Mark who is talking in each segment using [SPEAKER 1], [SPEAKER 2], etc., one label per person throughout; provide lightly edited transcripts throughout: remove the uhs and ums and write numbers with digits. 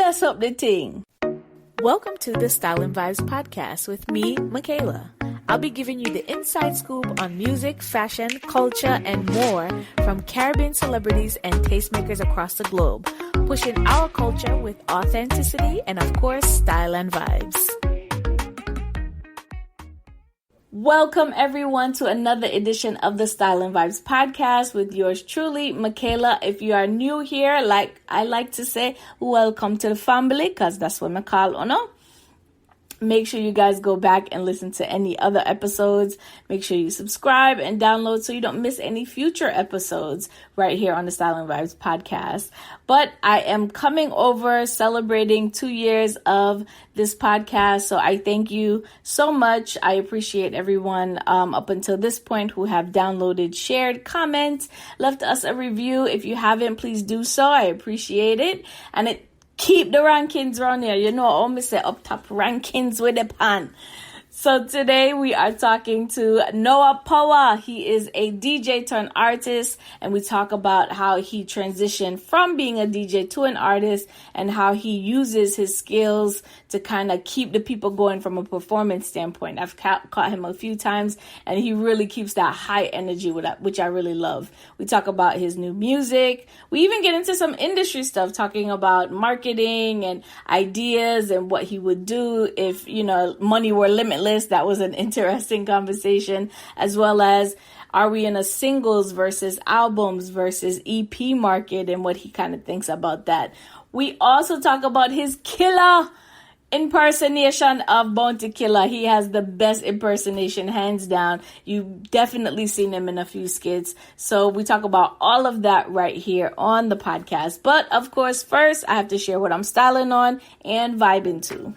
[SPEAKER 1] mess up the thing. Welcome to the Style and Vibes podcast with me, Michaela. I'll be giving you the inside scoop on music, fashion, culture, and more from Caribbean celebrities and tastemakers across the globe, pushing our culture with authenticity and, of course, style and vibes. Welcome, everyone, to another edition of the Style and Vibes podcast with yours truly, Michaela. If you are new here, like I like to say, welcome to the family, because that's what I call it. Make sure you guys go back and listen to any other episodes. Make sure you subscribe and download so you don't miss any future episodes right here on the Style and Vibes podcast. But I am coming over celebrating 2 years of this podcast. So I thank you so much. I appreciate everyone up until this point who have downloaded, shared, comment, left us a review. If you haven't, please do so. I appreciate it. And it keep the rankings around here. You know, I always say up top rankings with the pan. So today we are talking to Noah Powa. He is a DJ turned artist, and we talk about how he transitioned from being a DJ to an artist and how he uses his skills to kind of keep the people going from a performance standpoint. I've caught him a few times, and he really keeps that high energy with that, which I really love. We talk about his new music. We even get into some industry stuff, talking about marketing and ideas and what he would do if, you know, money were limitless. That was an interesting conversation, as well as are we in a singles versus albums versus EP market and what he kind of thinks about that. We also talk about his killer impersonation of Bounty Killer. He has the best impersonation, hands down. You've definitely seen him in a few skits. So we talk about all of that right here on the podcast. But of course, first I have to share what I'm styling on and vibing to.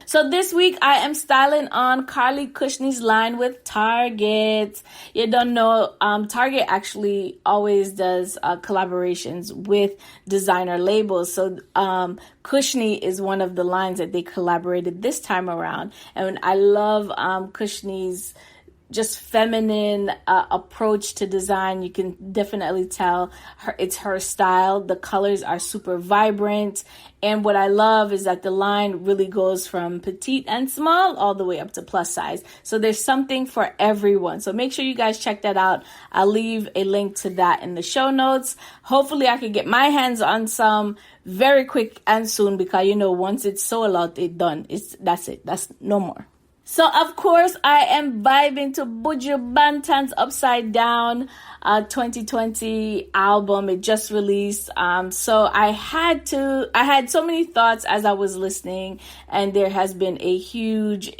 [SPEAKER 1] So this week I am styling on Carly Cushney's line with Target. You don't know, Target actually always does collaborations with designer labels. So Cushney is one of the lines that they collaborated this time around. And I love Cushney's just feminine approach to design. You can definitely tell it's her style. The colors are super vibrant. And what I love is that the line really goes from petite and small all the way up to plus size. So there's something for everyone. So make sure you guys check that out. I'll leave a link to that in the show notes. Hopefully I can get my hands on some very quick and soon, because, you know, once it's sold out, it's done. That's it. That's no more. So, of course, I am vibing to Buju Banton's Upside Down 2020 album. It just released. So I had so many thoughts as I was listening, and there has been a huge,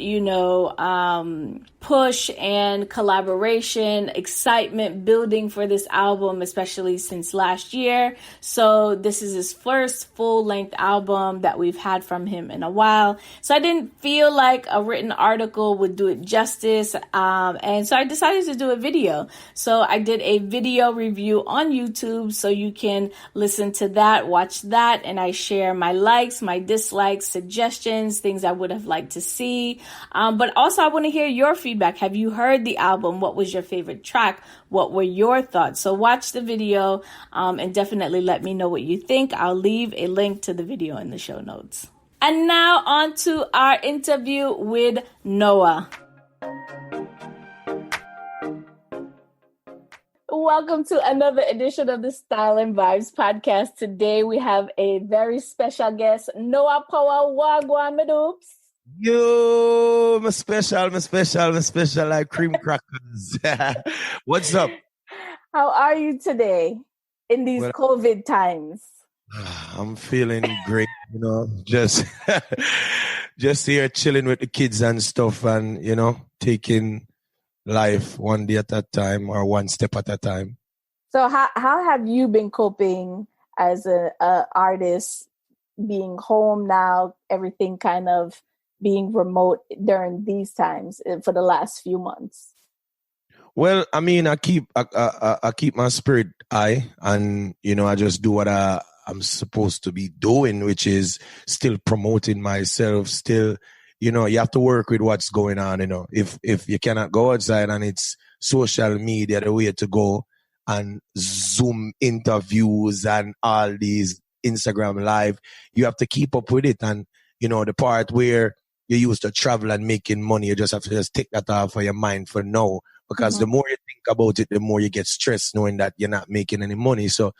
[SPEAKER 1] push and collaboration, excitement building for this album, especially since last year. So this is his first full-length album that we've had from him in a while. So I didn't feel like a written article would do it justice. And so I decided to do a video. So I did a video review on YouTube, so you can listen to that, watch that, and I share my likes, my dislikes, suggestions, things I would have liked to see. But also I want to hear your feedback. Have you heard the album? What was your favorite track? What were your thoughts? So watch the video and definitely let me know what you think. I'll leave a link to the video in the show notes. And now on to our interview with Noah. Welcome to another edition of the Style and Vibes podcast. Today we have a very special guest, Noah Powa. Wagwan, medoops.
[SPEAKER 2] Yo, my special like cream crackers. What's up?
[SPEAKER 1] How are you today in these COVID times?
[SPEAKER 2] I'm feeling great, just here chilling with the kids and stuff, and, taking life one day at a time or one step at a time.
[SPEAKER 1] So how have you been coping as an artist, being home now, everything kind of being remote during these times for the last few months?
[SPEAKER 2] Well, I mean, I keep my spirit high, and I just do what I'm supposed to be doing, which is still promoting myself. Still, you have to work with what's going on. If you cannot go outside and it's social media the way to go, and Zoom interviews and all these Instagram live. You have to keep up with it. And, the part where you used to travel and making money, you just have to just take that off of your mind for now. Because the more you think about it, the more you get stressed knowing that you're not making any money. So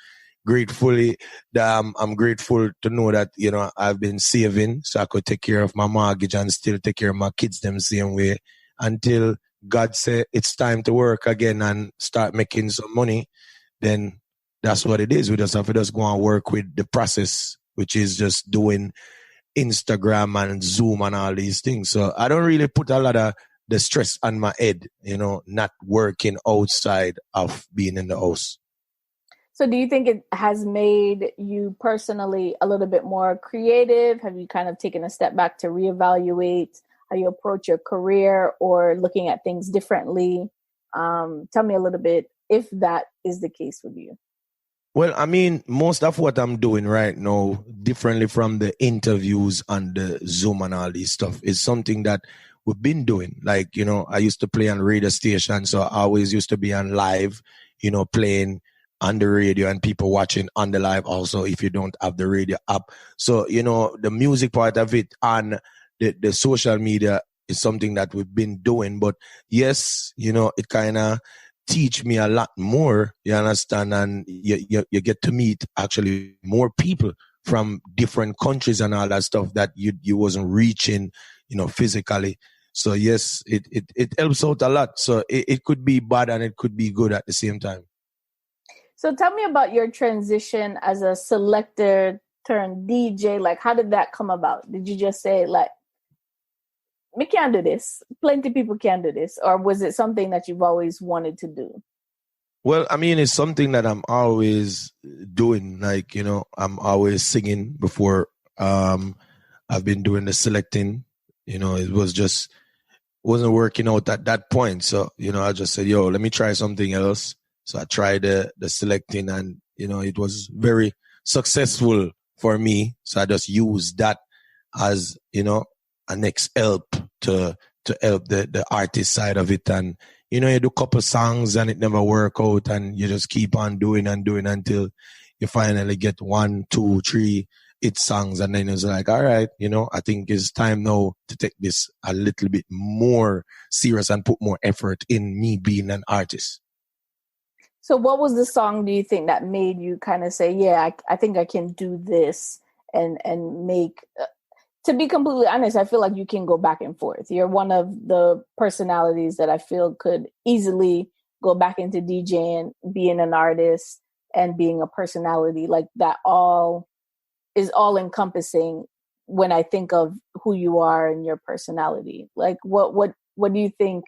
[SPEAKER 2] I'm grateful to know that, I've been saving so I could take care of my mortgage and still take care of my kids them same way until God said it's time to work again and start making some money. Then that's what it is. We just have to just go and work with the process, which is just doing Instagram and Zoom and all these things. So I don't really put a lot of the stress on my head, not working outside of being in the house.
[SPEAKER 1] So do you think it has made you personally a little bit more creative? Have you kind of taken a step back to reevaluate how you approach your career or looking at things differently? Tell me a little bit if that is the case with you.
[SPEAKER 2] Well, I mean, most of what I'm doing right now, differently from the interviews and the Zoom and all this stuff, is something that we've been doing. Like, I used to play on radio station, so I always used to be on live, playing on the radio and people watching on the live also if you don't have the radio app. So, the music part of it and the social media is something that we've been doing. But yes, it kind of teach me a lot more, you understand? And you get to meet actually more people from different countries and all that stuff that you wasn't reaching, physically. So yes, it helps out a lot. So it could be bad and it could be good at the same time.
[SPEAKER 1] So tell me about your transition as a selector turned DJ. Like, how did that come about? Did you just say, like, we can do this, plenty of people can do this? Or was it something that you've always wanted to do?
[SPEAKER 2] Well, I mean, it's something that I'm always doing. Like, I'm always singing before I've been doing the selecting. It wasn't working out at that point. So, I just said, let me try something else. So I tried the selecting and, it was very successful for me. So I just used that as, a next help to help the artist side of it. And, you do a couple songs and it never work out and you just keep on doing and doing until you finally get 1, 2, 3 hit songs. And then it's like, all right, I think it's time now to take this a little bit more serious and put more effort in me being an artist.
[SPEAKER 1] So what was the song, do you think, that made you kind of say, yeah, I think I can do this and make, to be completely honest, I feel like you can go back and forth. You're one of the personalities that I feel could easily go back into DJing, being an artist and being a personality. Like that all is all encompassing when I think of who you are and your personality. Like what do you think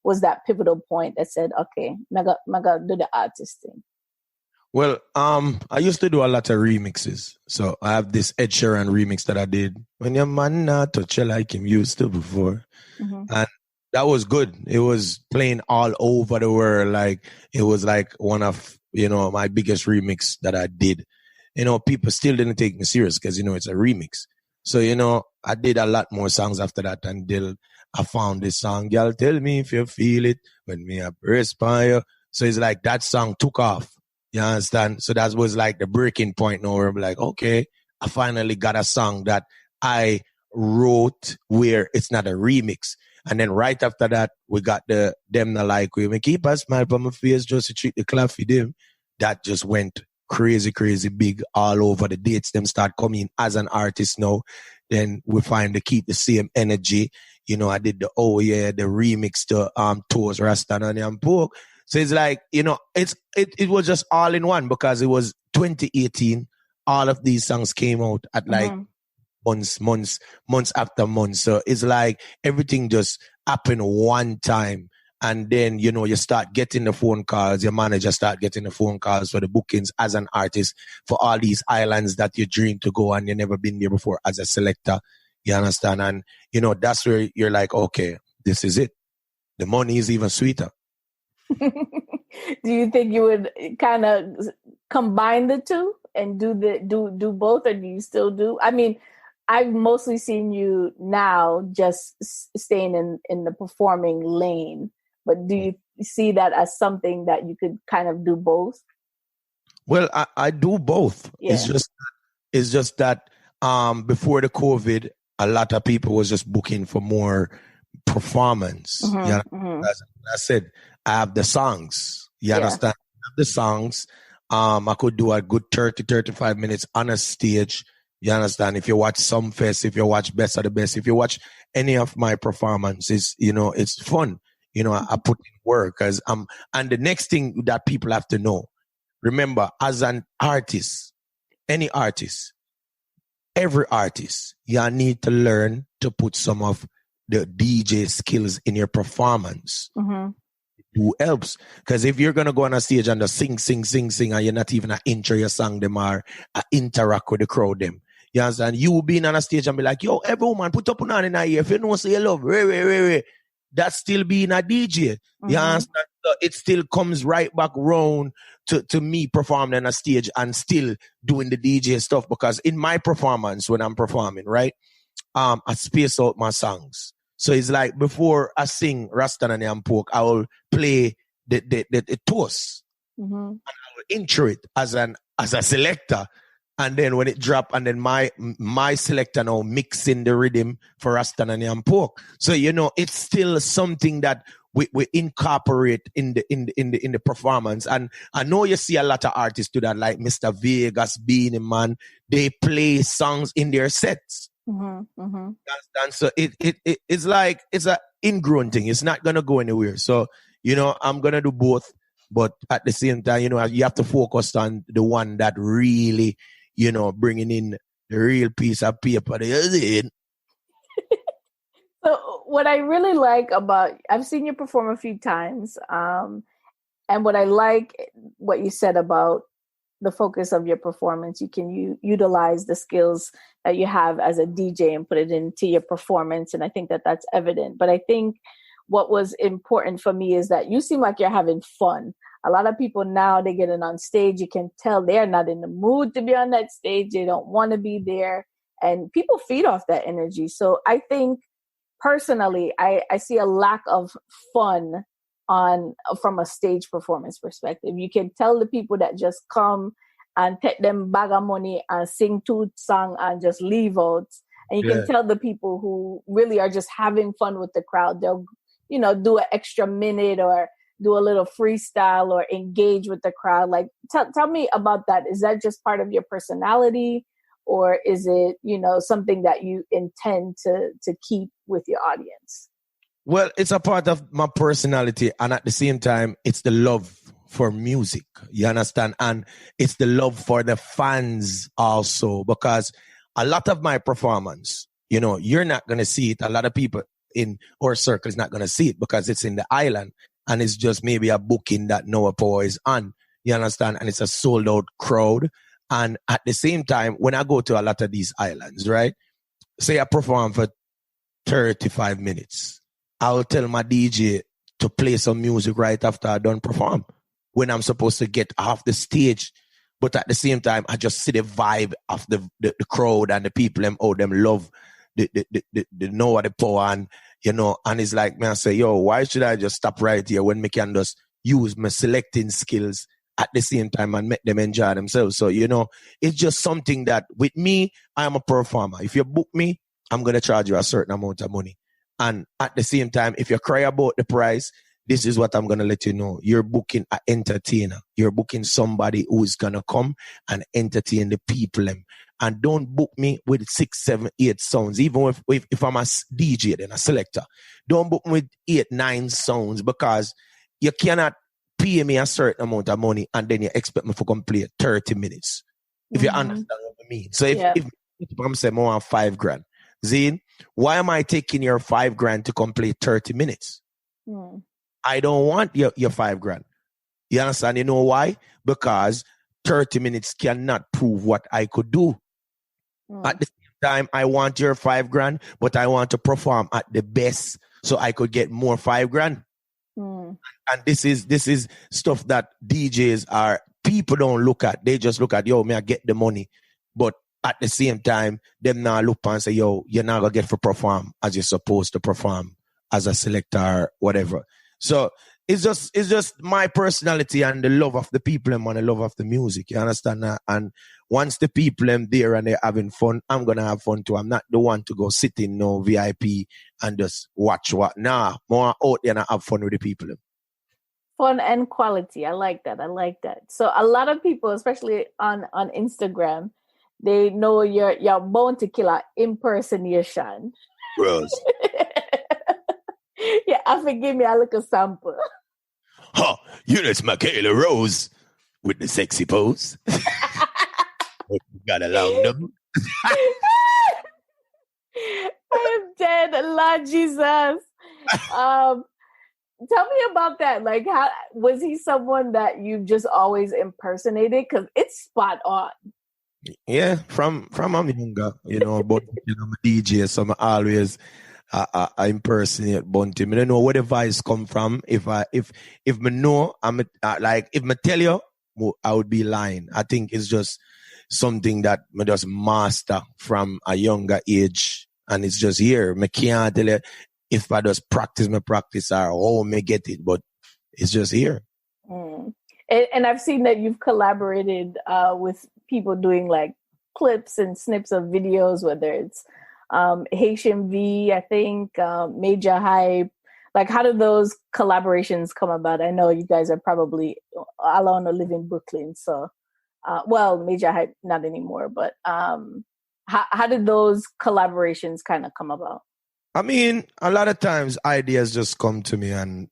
[SPEAKER 1] was that pivotal point that said, okay, I got do the artist thing?
[SPEAKER 2] Well, I used to do a lot of remixes. So I have this Ed Sheeran remix that I did. When your man not touch you like him used to before. Mm-hmm. And that was good. It was playing all over the world. Like it was like one of, my biggest remix that I did. People still didn't take me serious because, it's a remix. So, I did a lot more songs after that until I found this song, Girl, Tell Me If You Feel It When Me I Perspire. So it's like that song took off. You understand? So that was like the breaking point now where I'm like, okay, I finally got a song that I wrote where it's not a remix. And then right after that, we got the Them Not Like We. Me keep a smile on my face just to treat the clap for them. That just went crazy, crazy big all over. The dates them start coming as an artist now. Then we find to keep the same energy. I did the the remix to Toes Rastan and Pork. So it's like, it was just all in one because it was 2018. All of these songs came out at like months after months. So it's like everything just happened one time. And then, you start getting the phone calls, your manager start getting the phone calls for the bookings as an artist for all these islands that you dream to go and you've never been there before as a selector. You understand? And, that's where you're like, okay, this is it. The money is even sweeter.
[SPEAKER 1] Do you think you would kind of combine the two and do both, or do you still do? I mean, I've mostly seen you now just staying in the performing lane, but do you see that as something that you could kind of do both?
[SPEAKER 2] Well, I do both.
[SPEAKER 1] Yeah.
[SPEAKER 2] It's just that before the COVID, a lot of people was just booking for more performance. As I said, I have the songs. You understand? I have the songs. I could do a good 30, 35 minutes on a stage. You understand? If you watch Sumfest, if you watch Best of the Best, if you watch any of my performances, it's fun. I put in work and the next thing that people have to know, remember, as an artist, any artist, every artist, you need to learn to put some of the DJ skills in your performance. Who helps? Because if you're gonna go on a stage and just sing, and you're not even an intro your song them or interact with the crowd them, you understand? You being on a stage and be like, yo, every woman put up on in a ear. If you don't say you love, that's still being a DJ. You understand? So it still comes right back round to me performing on a stage and still doing the DJ stuff, because in my performance when I'm performing, right, I space out my songs. So it's like before I sing Rasta and Pork, I will play the toast and I will intro it as a selector, and then when it drop, and then my selector now mixing the rhythm for Rasta and Pork. So it's still something that we incorporate in the performance. And I know you see a lot of artists do that, like Mr. Vegas, Beanie Man. They play songs in their sets. And so it's like it's an ingrown thing. It's not gonna go anywhere. So I'm gonna do both, but at the same time, you have to focus on the one that really, bringing in the real piece of paper.
[SPEAKER 1] So what I really like about, I've seen you perform a few times, and what I like what you said about the focus of your performance. You can utilize the skills that you have as a DJ and put it into your performance. And I think that that's evident. But I think what was important for me is that you seem like you're having fun. A lot of people now, they get in on stage. You can tell they're not in the mood to be on that stage. They don't want to be there. And people feed off that energy. So I think personally, I see a lack of fun from a stage performance perspective. You can tell the people that just come and take them bag of money and sing 2 songs and just leave out. And you can tell the people who really are just having fun with the crowd. They'll, do an extra minute or do a little freestyle or engage with the crowd. Like, tell me about that. Is that just part of your personality, or is it, something that you intend to keep with your audience?
[SPEAKER 2] Well, it's a part of my personality, and at the same time, it's the love for music. You understand? And it's the love for the fans also, because a lot of my performance, you're not going to see it. A lot of people in our circle is not going to see it because it's in the island, and it's just maybe a booking that Noah Powa is on. You understand? And it's a sold out crowd. And at the same time, when I go to a lot of these islands, right, say I perform for 35 minutes, I'll tell my DJ to play some music right after I done perform, when I'm supposed to get off the stage. But at the same time, I just see the vibe of the crowd and the people, them love the Noah, the Powa, and and it's like, man, I say, yo, why should I just stop right here when me can just use my selecting skills at the same time and make them enjoy themselves? So, it's just something that with me, I am a performer. If you book me, I'm going to charge you a certain amount of money. And at the same time, if you cry about the price, this is what I'm going to let you know. You're booking an entertainer. You're booking somebody who is going to come and entertain the people. And don't book me with 6, 7, 8 sounds. Even if I'm a DJ and a selector, don't book me with 8, 9 sounds, because you cannot pay me a certain amount of money and then you expect me to come play 30 minutes. If you understand what I mean. So if I'm saying more than $5,000, Zane, why am I taking your $5,000 to complete 30 minutes? I don't want your $5,000. You understand? You know why? Because 30 minutes cannot prove what I could do. At the same time, I want your $5,000, but I want to perform at the best so I could get more $5,000. And this is stuff that people don't look at. They just look at, yo, may I get the money. But at the same time, them now look and say, yo, you're not going to get to perform as you're supposed to perform as a selector or whatever. So it's just my personality and the love of the people and the love of the music. You understand that? And once the people are there and they're having fun, I'm gonna have fun too. I'm not the one to go sit in no VIP and just watch what. Nah, more out there and have fun with the people.
[SPEAKER 1] Fun and quality. I like that. So a lot of people, especially on Instagram, they know you're Bounty Killer impersonation.
[SPEAKER 2] Rose.
[SPEAKER 1] Yeah, I forgive me. I look a sample.
[SPEAKER 2] Huh, you know it's Michaela Rose with the sexy pose. Got a long nose.
[SPEAKER 1] I am dead, Lord Jesus. Tell me about that. Like, how was he someone that you just always impersonated? Because it's spot on.
[SPEAKER 2] Yeah, from I'm younger, but I'm a DJ, so I always I impersonate Bunty. I don't know where the voice come from. If me know, if me tell you, I would be lying. I think it's just something that me just master from a younger age, and it's just here. Me can't tell you if I just practice or how me get it, but it's just here.
[SPEAKER 1] Mm. And I've seen that you've collaborated with people doing like clips and snips of videos, whether it's Haitian V, I think, Major Hype. Like, how do those collaborations come about? I know you guys are probably alone or live in Brooklyn, so Major Hype not anymore. But how did those collaborations kind of come about?
[SPEAKER 2] I mean, a lot of times ideas just come to me, and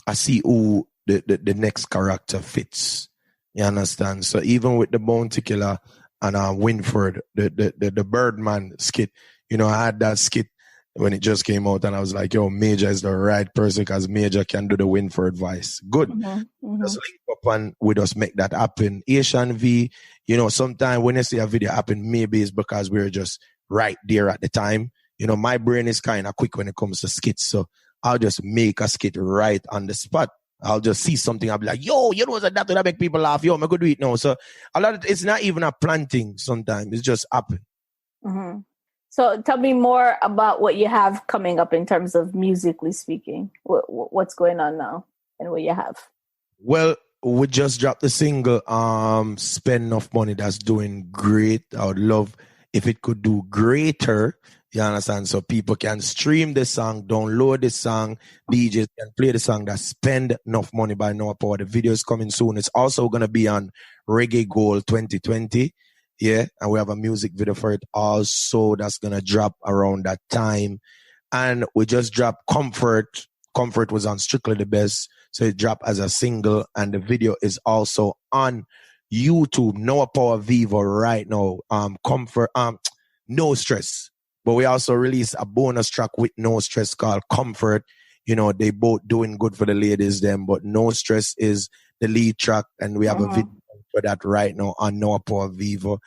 [SPEAKER 2] I see who the next character fits. You understand? So even with the Bounty Killer and Winford, the Birdman skit, I had that skit when it just came out, and I was like, yo, Major is the right person because Major can do the Winford voice. Good.
[SPEAKER 1] Mm-hmm.
[SPEAKER 2] Just link up and we just make that happen. Asian V, sometimes when I see a video happen, maybe it's because we're just right there at the time. My brain is kind of quick when it comes to skits, so I'll just make a skit right on the spot. I'll just see something, I'll be like, yo, that would make people laugh. Yo, I'm going to do it now. So it's not even a planting sometimes. It's just happen.
[SPEAKER 1] Mm-hmm. So tell me more about what you have coming up in terms of musically speaking. What's going on now and what you have?
[SPEAKER 2] Well, we just dropped the single, Spend Enough Money. That's doing great. I would love if it could do greater. You understand? So people can stream the song, download the song, DJs can play the song. That Spend Enough Money by Noah Powa. The video is coming soon. It's also going to be on Reggae Gold 2020. Yeah, and we have a music video for it also that's going to drop around that time. And we just dropped Comfort. Comfort was on Strictly the Best. So it dropped as a single, and the video is also on YouTube. Noah Powa Vivo right now. Comfort, No Stress. But we also released a bonus track with No Stress called Comfort. They both doing good for the ladies them, but No Stress is the lead track, and we have a video for that right now on Noah Powa Vivo.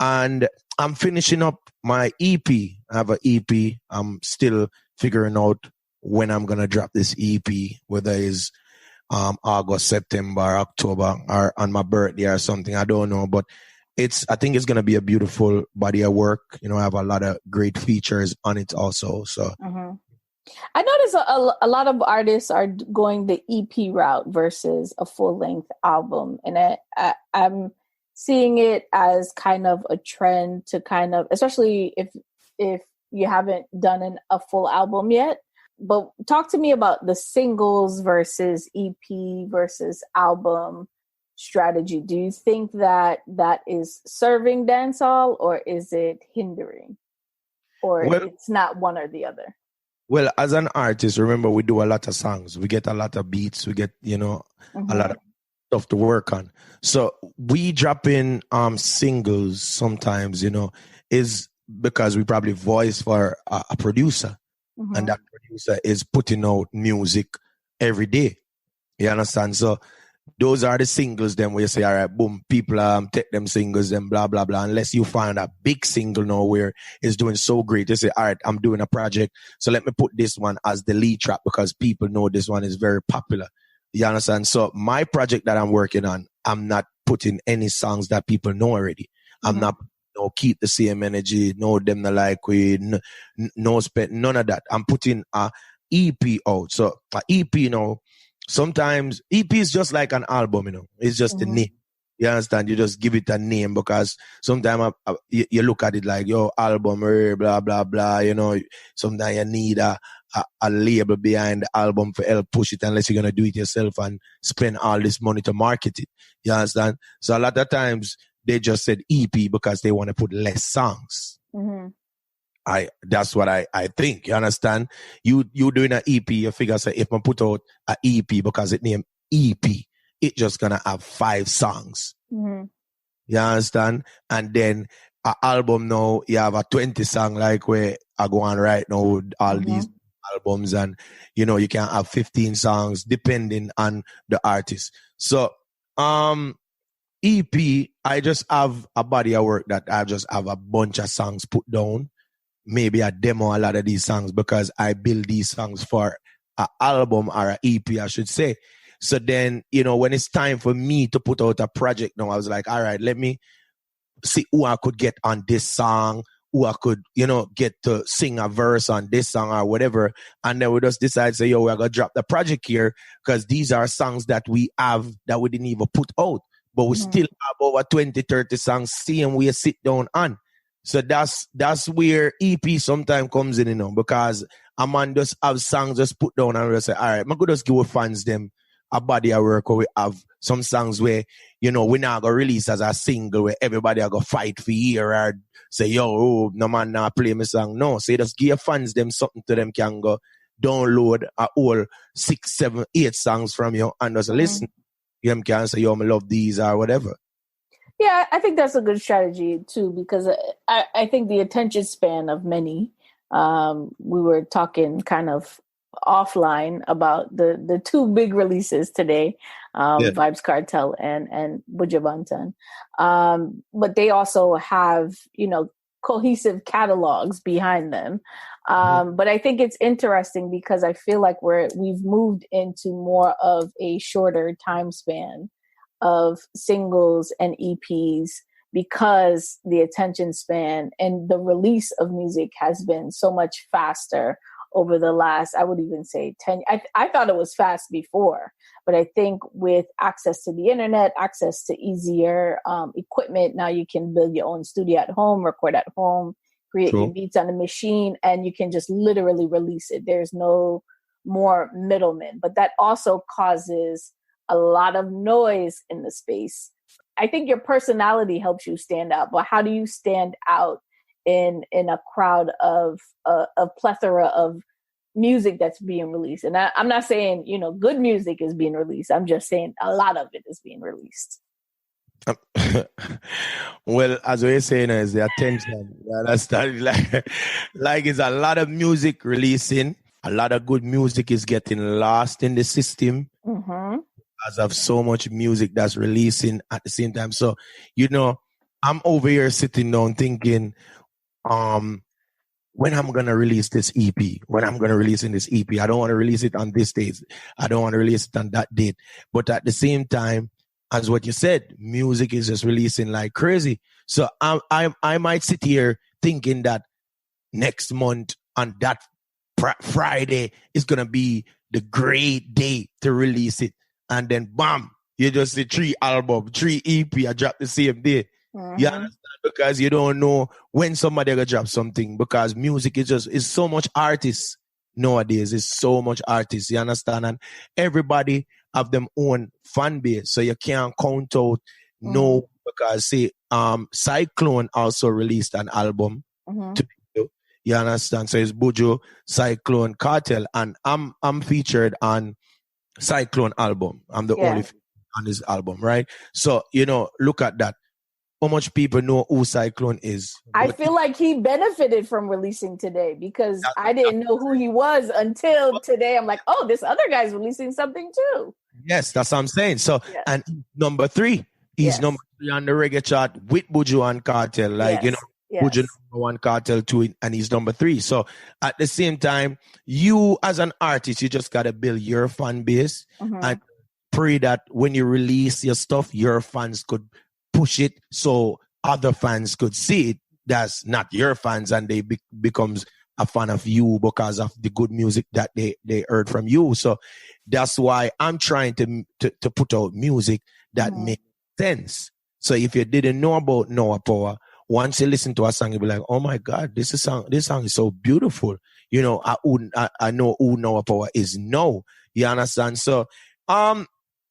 [SPEAKER 2] And I'm finishing up my EP. I have an EP. I'm still figuring out when I'm going to drop this EP, whether it's August, September, October, or on my birthday or something. I don't know, but I think it's going to be a beautiful body of work. I have a lot of great features on it also. So
[SPEAKER 1] I notice a lot of artists are going the EP route versus a full-length album. And I'm seeing it as kind of a trend to kind of, especially if you haven't done a full album yet. But talk to me about the singles versus EP versus album strategy. Do you think that is serving dancehall, or is it hindering? Or it's not one or the other?
[SPEAKER 2] Well, as an artist, remember, we do a lot of songs. We get a lot of beats. We get, a lot of stuff to work on. So we drop in singles sometimes, is because we probably voice for a producer. And that producer is putting out music every day. You understand? So those are the singles then where you say, all right, boom, people take them singles and blah, blah, blah. Unless you find a big single now where it's doing so great. You say, all right, I'm doing a project, so let me put this one as the lead track because people know this one is very popular. You understand? So my project that I'm working on, I'm not putting any songs that people know already. I'm not keep the same energy, know them the like we, no spend, none of that. I'm putting a EP out. So a EP, sometimes EP is just like an album, it's just a name. You understand? You just give it a name because sometimes you look at it like, yo, album, blah, blah, blah, sometimes you need a label behind the album for help push it unless you're going to do it yourself and spend all this money to market it. You understand? So a lot of times they just said EP because they want to put less songs. That's what I think. You understand? You doing an EP, you figure, say, if I put out an EP because it named EP, it just gonna have 5 songs. You understand? And then an album now, you have a 20 song like where I go on right now with all these albums, and you can have 15 songs depending on the artist. So EP, I just have a body of work that I just have a bunch of songs put down. Maybe I demo a lot of these songs because I build these songs for an album or an EP, I should say. So then, when it's time for me to put out a project now, I was like, all right, let me see who I could get on this song, who I could, get to sing a verse on this song or whatever. And then we just decide, say, yo, we're going to drop the project here because these are songs that we have that we didn't even put out. But we still have over 20, 30 songs, seeing we sit down on. So that's where EP sometimes comes in, because a man just have songs just put down and we say, all right, I'm going to just give our fans them a body of work where we have some songs where, we're not going to release as a single where everybody are going to fight for year or say, yo, no man not play my song. No, so you just give your fans them something to them can go download a whole 6, 7, 8 songs from you and just listen. You can say, yo, I love these or whatever.
[SPEAKER 1] Yeah, I think that's a good strategy too, because I think the attention span of many, we were talking kind of offline about the 2 big releases today, Vibes Cartel and Buju Banton. But they also have, cohesive catalogs behind them. But I think it's interesting because I feel like we've moved into more of a shorter time span of singles and EPs because the attention span and the release of music has been so much faster over the last, I would even say 10. I thought it was fast before, but I think with access to the internet, access to easier equipment, now you can build your own studio at home, record at home, create your beats on the machine, and you can just literally release it. There's no more middlemen, but that also causes a lot of noise in the space. I think your personality helps you stand out, but how do you stand out in a crowd of a plethora of music that's being released? And I'm not saying, good music is being released. I'm just saying a lot of it is being released.
[SPEAKER 2] Well, as we're saying, is the attention. That's like it's a lot of music releasing. A lot of good music is getting lost in the system. As of so much music that's releasing at the same time. So, I'm over here sitting down thinking, when I'm going to release this EP, when I'm going to release in this EP, I don't want to release it on this date. I don't want to release it on that date. But at the same time, as what you said, music is just releasing like crazy. So I might sit here thinking that next month on that Friday is going to be the great day to release it. And then, bam, you just see 3 albums, 3 EP, I drop the same day. You understand? Because you don't know when somebody gonna drop something. Because music is so much artists nowadays. It's so much artists. You understand? And everybody have them own fan base, so you can't count out no. Because say, Cyclone also released an album. You understand? So it's Buju, Cyclone, Cartel, and I'm featured on Cyclone album. I'm the only on this album, right? So look at that. How much people know who Cyclone is?
[SPEAKER 1] I feel like he benefited from releasing today because I didn't know who he was until today. I'm like, oh, this other guy's releasing something too.
[SPEAKER 2] Yes, that's what I'm saying. So, and number 3, he's number 3 on the reggae chart with Buju and Cartel. Like, Buju number 1, Cartel 2, and he's number 3. So at the same time, you as an artist, you just got to build your fan base and pray that when you release your stuff, your fans could push it so other fans could see it. That's not your fans, and they becomes a fan of you because of the good music that they heard from you. So that's why I'm trying to put out music that makes sense. So if you didn't know about Noah Power, once you listen to a song, you'll be like, oh my God, this song is so beautiful. You know, I know who Noah Power is now. You understand? So I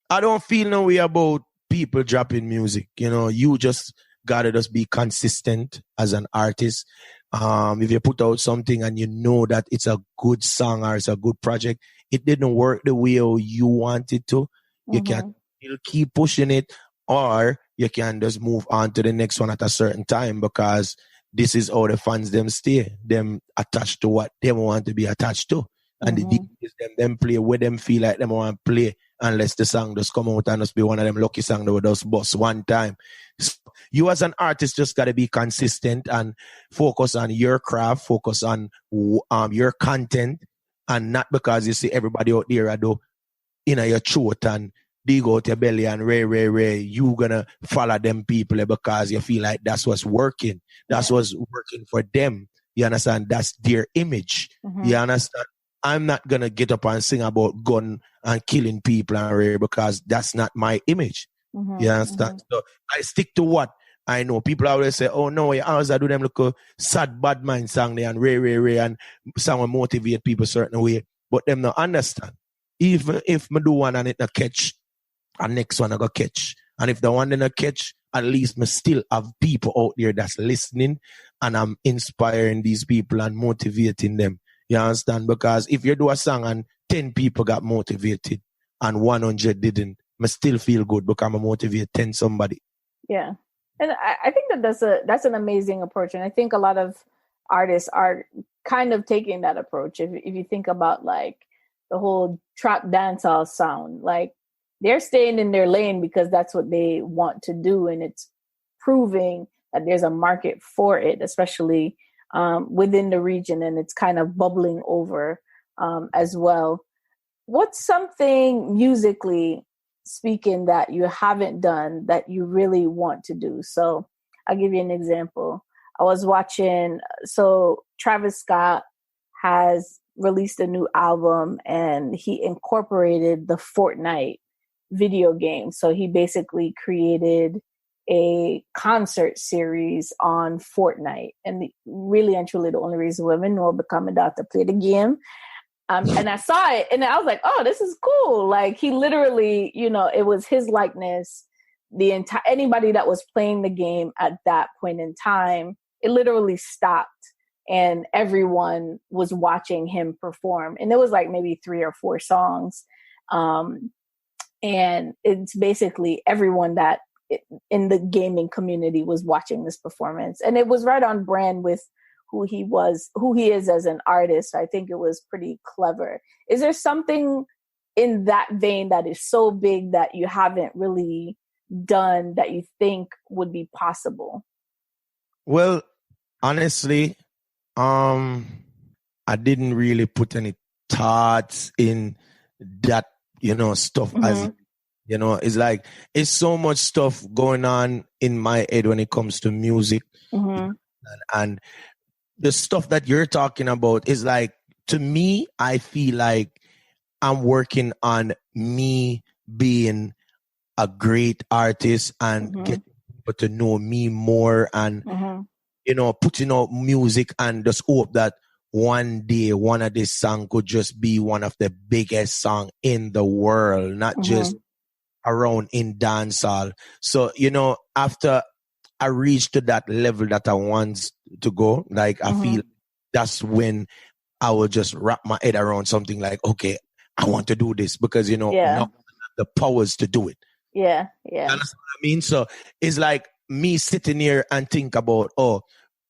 [SPEAKER 2] don't feel no way about people dropping music. You know, you just gotta just be consistent as an artist. If you put out something and you know that it's a good song or it's a good project, it didn't work the way you wanted to, you can still keep pushing it, or you can just move on to the next one at a certain time, because this is how the fans them stay, them attached to what they want to be attached to. And the DJs them play where them feel like them want to play, unless the song just come out and just be one of them lucky songs that will just bust one time. So you as an artist just got to be consistent and focus on your craft, focus on your content, and not because you see everybody out there I do in your throat and dig out your belly and ray, you gonna follow them people because you feel like that's what's working. That's what's working for them. You understand? That's their image. You understand? I'm not gonna get up and sing about gun and killing people and ray because that's not my image. You understand? So I stick to what I know. People always say, oh no, you always do them look a sad bad mind song there and ray and someone motivate people a certain way, but them not understand. Even if me do one and it not catch, and next one I go catch. And if the one didn't catch, at least me still have people out there that's listening, and I'm inspiring these people and motivating them. You understand? Because if you do a song and 10 people got motivated and 100 didn't, I still feel good because I motivate 10 somebody.
[SPEAKER 1] Yeah. And I think that's an amazing approach. And I think a lot of artists are kind of taking that approach. If you think about like the whole trap dancehall sound, like they're staying in their lane because that's what they want to do. And it's proving that there's a market for it, especially within the region, and it's kind of bubbling over as well. What's something musically speaking that you haven't done that you really want to do? So I'll give you an example. I was watching, so Travis Scott has released a new album and he incorporated the Fortnite video game. So he basically created a concert series on Fortnite. And really and truly the only reason women know become adult to play the game. And I saw it and I was like, oh, this is cool. Like he literally, you know, it was his likeness. Anybody that was playing the game at that point in time, it literally stopped and everyone was watching him perform. And it was like maybe 3 or 4 songs. And it's basically everyone that in the gaming community was watching this performance. And it was right on brand with who he is as an artist. I think it was pretty clever. Is there something in that vein that is so big that you haven't really done that you think would be possible?
[SPEAKER 2] Well, honestly, I didn't really put any thoughts in that, stuff as, it's like, it's so much stuff going on in my head when it comes to music. And the stuff that you're talking about is like, to me, I feel like I'm working on me being a great artist and getting people to know me more and, putting out music and just hope that one day one of these songs could just be one of the biggest songs in the world, not just around in dancehall. So, after I reached to that level that I want to go, like I feel that's when I will just wrap my head around something like, okay, I want to do this because, now I have the powers to do it.
[SPEAKER 1] Yeah.
[SPEAKER 2] That's what I mean? So it's like me sitting here and think about, I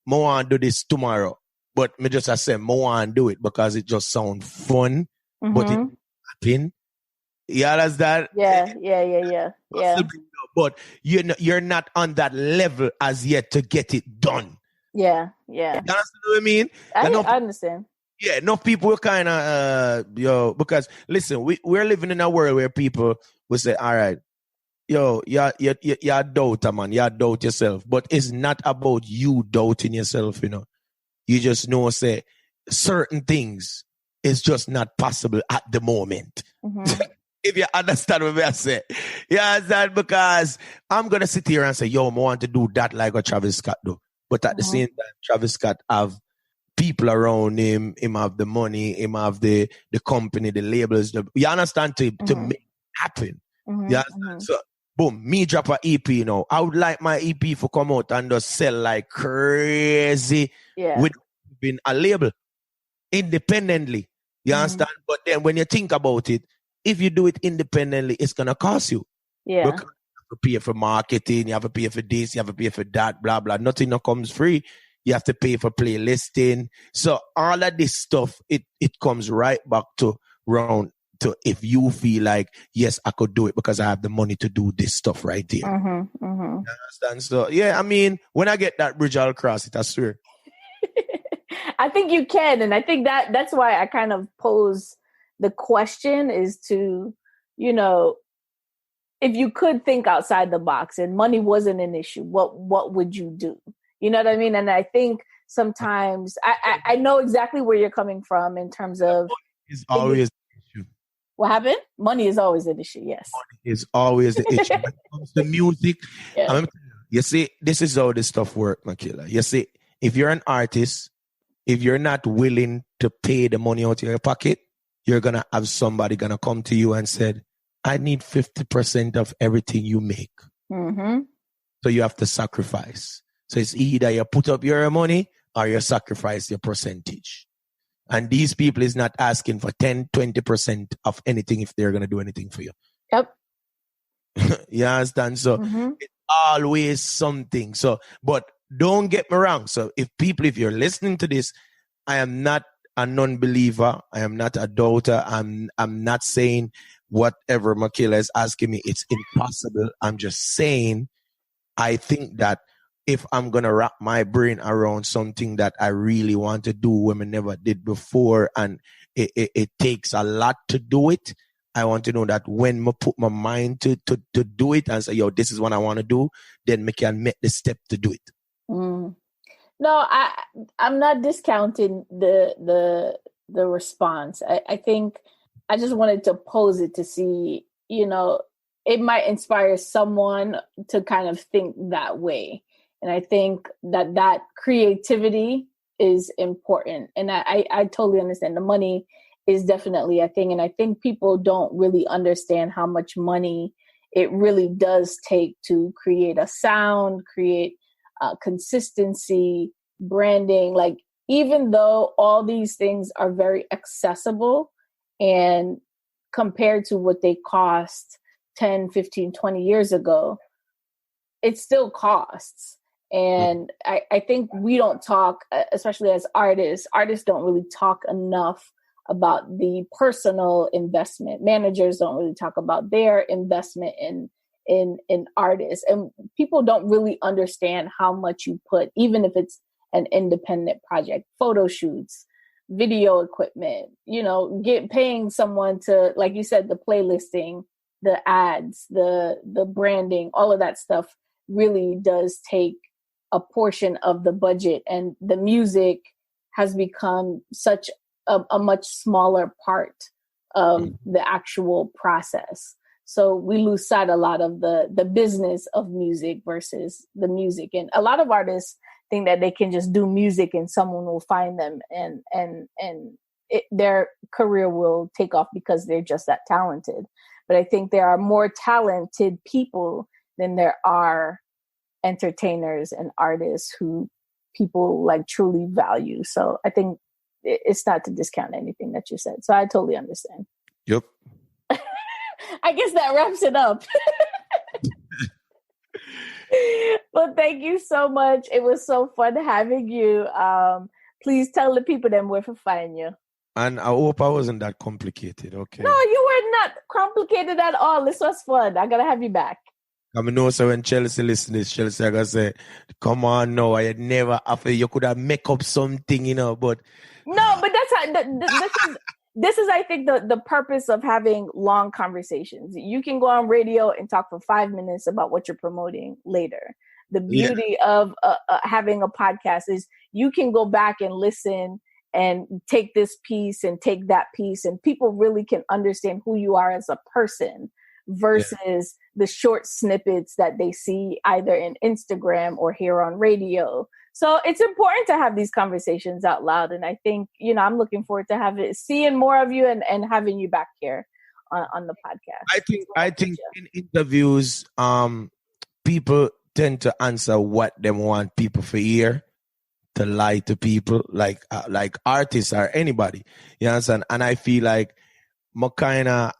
[SPEAKER 2] want to do this tomorrow. But me just I say, I want to do it because it just sounds fun, but it happen. Yeah, that's that.
[SPEAKER 1] Yeah.
[SPEAKER 2] But you're not on that level as yet to get it done.
[SPEAKER 1] Yeah.
[SPEAKER 2] You understand what I mean?
[SPEAKER 1] I understand.
[SPEAKER 2] Yeah, enough people will kind of, because listen, we're living in a world where people will say, all right, you doubt, man, you doubt yourself. But it's not about you doubting yourself, You just know, say, certain things is just not possible at the moment.
[SPEAKER 1] Mm-hmm.
[SPEAKER 2] If you understand what I say. You understand? Because I'm going to sit here and say, yo, I want to do that like what Travis Scott do. But at the same time, Travis Scott have people around him have the money, him have the company, the labels. You understand? To make it happen.
[SPEAKER 1] Mm-hmm.
[SPEAKER 2] You understand? So, boom, me drop a EP, you know. I would like my EP to come out and just sell like crazy with being a label independently. You understand? But then when you think about it, if you do it independently, it's going to cost you.
[SPEAKER 1] Yeah.
[SPEAKER 2] Because you have to pay for marketing, you have to pay for this, you have to pay for that, blah, blah. Nothing that comes free. You have to pay for playlisting. So all of this stuff, it comes right back to round to if you feel like, yes, I could do it because I have the money to do this stuff right there. You understand? So, yeah, I mean, when I get that bridge, I'll cross it, I swear.
[SPEAKER 1] I think you can. And I think that's why I kind of pose the question is to, you know, if you could think outside the box and money wasn't an issue, what would you do? You know what I mean? And I think sometimes I know exactly where you're coming from in terms of
[SPEAKER 2] it's always an issue.
[SPEAKER 1] What happened? Money is always an issue, yes.
[SPEAKER 2] Money is always the issue. When it comes to music, you see, this is how this stuff works, Makila. You see, if you're an artist, if you're not willing to pay the money out of your pocket, you're going to have somebody going to come to you and said, I need 50% of everything you make. So you have to sacrifice. So it's either you put up your money or you sacrifice your percentage. And these people is not asking for 10, 20% of anything if they're going to do anything for you.
[SPEAKER 1] Yep.
[SPEAKER 2] You understand? So it's always something. So, but don't get me wrong. So if you're listening to this, I am not a non-believer. I am not a doubter. I'm not saying whatever Makila is asking me, it's impossible. I'm just saying, I think that if I'm going to wrap my brain around something that I really want to do when I never did before, and it takes a lot to do it, I want to know that when I put my mind to do it and say, yo, this is what I want to do, then I can make the step to do it.
[SPEAKER 1] No, I'm not discounting the response. I think I just wanted to pose it to see, you know, it might inspire someone to kind of think that way. And I think that creativity is important. And I totally understand the money is definitely a thing. And I think people don't really understand how much money it really does take to create a sound, create consistency, branding. Like, even though all these things are very accessible and compared to what they cost 10, 15, 20 years ago, it still costs. And I think we don't talk, especially as artists don't really talk enough about the personal investment. Managers don't really talk about their investment in artists. And people don't really understand how much you put, even if it's an independent project, photo shoots, video equipment, you know, paying someone to, like you said, the playlisting, the ads, the branding, all of that stuff really does take a portion of the budget. And the music has become such a much smaller part of the actual process. So we lose sight a lot of the business of music versus the music. And a lot of artists think that they can just do music and someone will find them and their career will take off because they're just that talented. But I think there are more talented people than there are entertainers and artists who people like truly value. So I think it's not to discount anything that you said. So I totally understand.
[SPEAKER 2] Yep.
[SPEAKER 1] I guess that wraps it up. Well, thank you so much. It was so fun having you. Please tell the people them where to find you.
[SPEAKER 2] And I hope I wasn't that complicated, okay?
[SPEAKER 1] No, you were not complicated at all. This was fun. I gotta have you back.
[SPEAKER 2] I mean, no, so when Chelsea listen to this, Chelsea I gotta say, come on, no, I had never after you could have make up something, you know, but
[SPEAKER 1] no, but that's how this is I think the purpose of having long conversations. You can go on radio and talk for 5 minutes about what you're promoting later. The beauty of having a podcast is you can go back and listen and take this piece and take that piece, and people really can understand who you are as a person versus the short snippets that they see either in Instagram or here on radio. So it's important to have these conversations out loud. And I think, I'm looking forward to seeing more of you and having you back here on the podcast.
[SPEAKER 2] I think in interviews, people tend to answer what they want people to hear, to lie to people, like artists or anybody. You understand? And I feel like I'm kind of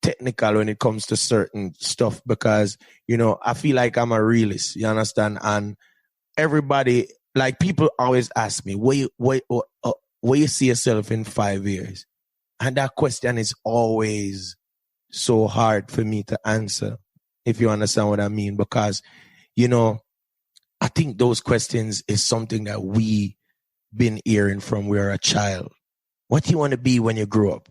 [SPEAKER 2] technical when it comes to certain stuff because, I feel like I'm a realist. You understand? And everybody, like people always ask me, where you see yourself in 5 years? And that question is always so hard for me to answer, if you understand what I mean. Because, I think those questions is something that we been hearing from we were a child. What do you want to be when you grow up?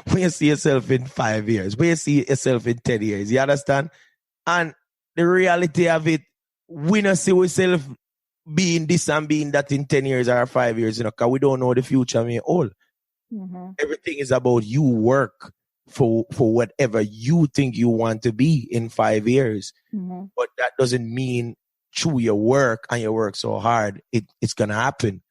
[SPEAKER 2] Where you see yourself in 5 years? Where you see yourself in 10 years? You understand? And the reality of it, we don't see ourselves being this and being that in 10 years or 5 years, because we don't know the future may hold. Mm-hmm. Everything is about you work for whatever you think you want to be in 5 years. Mm-hmm. But that doesn't mean through your work and you work so hard, it's going to happen.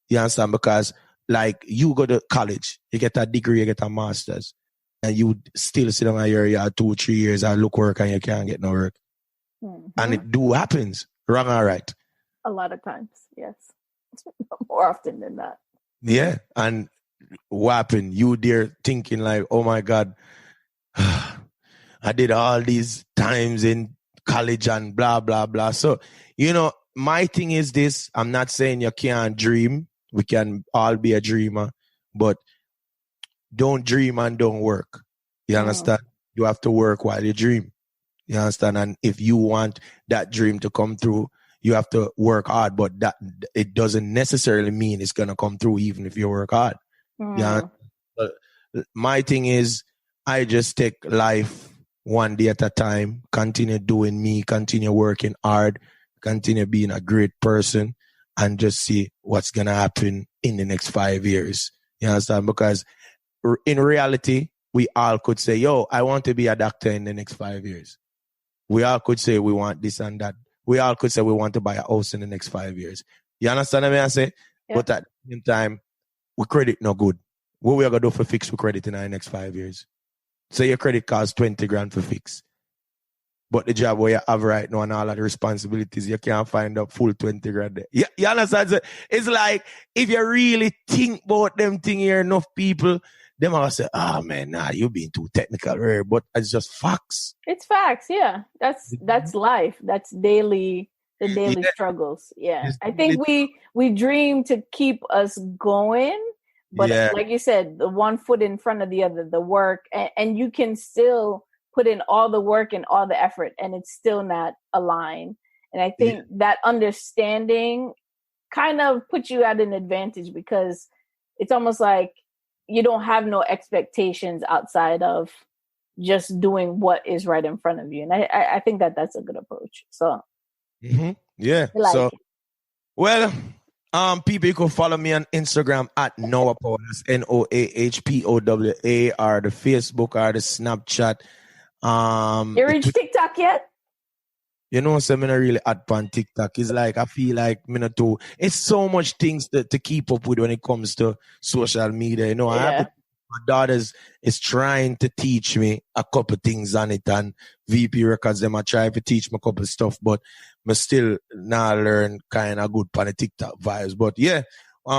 [SPEAKER 2] You understand? Because like you go to college, you get a degree, you get a master's, and you still sit on your yard 2-3 years and look work and you can't get no work. Mm-hmm. And it do happens, wrong or right?
[SPEAKER 1] A lot of times, yes. More often than not.
[SPEAKER 2] Yeah. And what happened? You there thinking like, oh my God, I did all these times in college and blah, blah, blah. So, my thing is this, I'm not saying you can't dream. We can all be a dreamer, but don't dream and don't work. You understand? You have to work while you dream. You understand? And if you want that dream to come through, you have to work hard, but that it doesn't necessarily mean it's going to come through even if you work hard. Yeah. But my thing is, I just take life one day at a time, continue doing me, continue working hard, continue being a great person, and just see what's going to happen in the next 5 years. You understand? Because in reality, we all could say, yo, I want to be a doctor in the next 5 years. We all could say we want this and that. We all could say we want to buy a house in the next 5 years. You understand what I say? Yeah. But at the same time, we credit no good. What we are going to do for fix we credit in the next 5 years? So your credit costs 20 grand for fix. But the job where you have right now and all of the responsibilities, you can't find a full 20 grand there. You understand? So it's like, if you really think about them thing here, enough people, them all say, oh man, you're being too technical, right? But it's just facts.
[SPEAKER 1] It's facts, yeah. That's life. That's the daily struggles. Yeah. I think we dream to keep us going, but like you said, the one foot in front of the other, the work, and you can still put in all the work and all the effort and it's still not aligned. And I think that understanding kind of puts you at an advantage because it's almost like you don't have no expectations outside of just doing what is right in front of you. And I think that's a good approach. So,
[SPEAKER 2] yeah. So, well, people, you can follow me on Instagram at Noah Powa. That's NOAHPOWA, or the Facebook or the Snapchat.
[SPEAKER 1] You reach TikTok yet?
[SPEAKER 2] I'm not really on TikTok. It's like I feel like too. It's so much things to keep up with when it comes to social media. My daughters is trying to teach me a couple things on it, and VP Records them are trying to teach me a couple stuff, but I still not learn kind of good on the TikTok vibes. But yeah,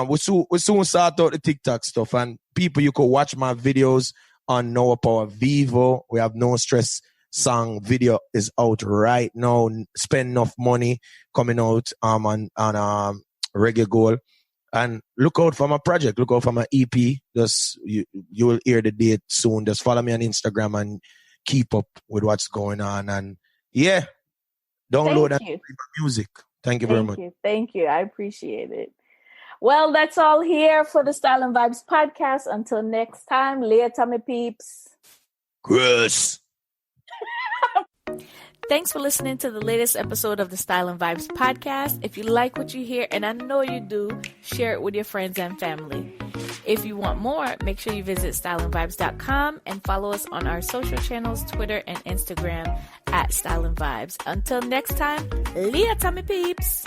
[SPEAKER 2] we soon start out the TikTok stuff, and people, you can watch my videos on Noah Powa Vivo. We have No Stress song video is out right now. Spend enough money coming out on Reggae Goal. And look out for my project. Look out for my EP. Just you will hear the date soon. Just follow me on Instagram and keep up with what's going on. And yeah, download and music. Thank you very much.
[SPEAKER 1] Thank you. I appreciate it. Well, that's all here for the Style and Vibes podcast. Until next time, later, me peeps.
[SPEAKER 2] Gross.
[SPEAKER 1] Thanks for listening to the latest episode of the Style and Vibes podcast. If you like what you hear, and I know you do, share it with your friends and family. If you want more, make sure you visit styleandvibes.com and follow us on our social channels, Twitter and Instagram at Style and Vibes. Until next time, Leah Tommy Peeps.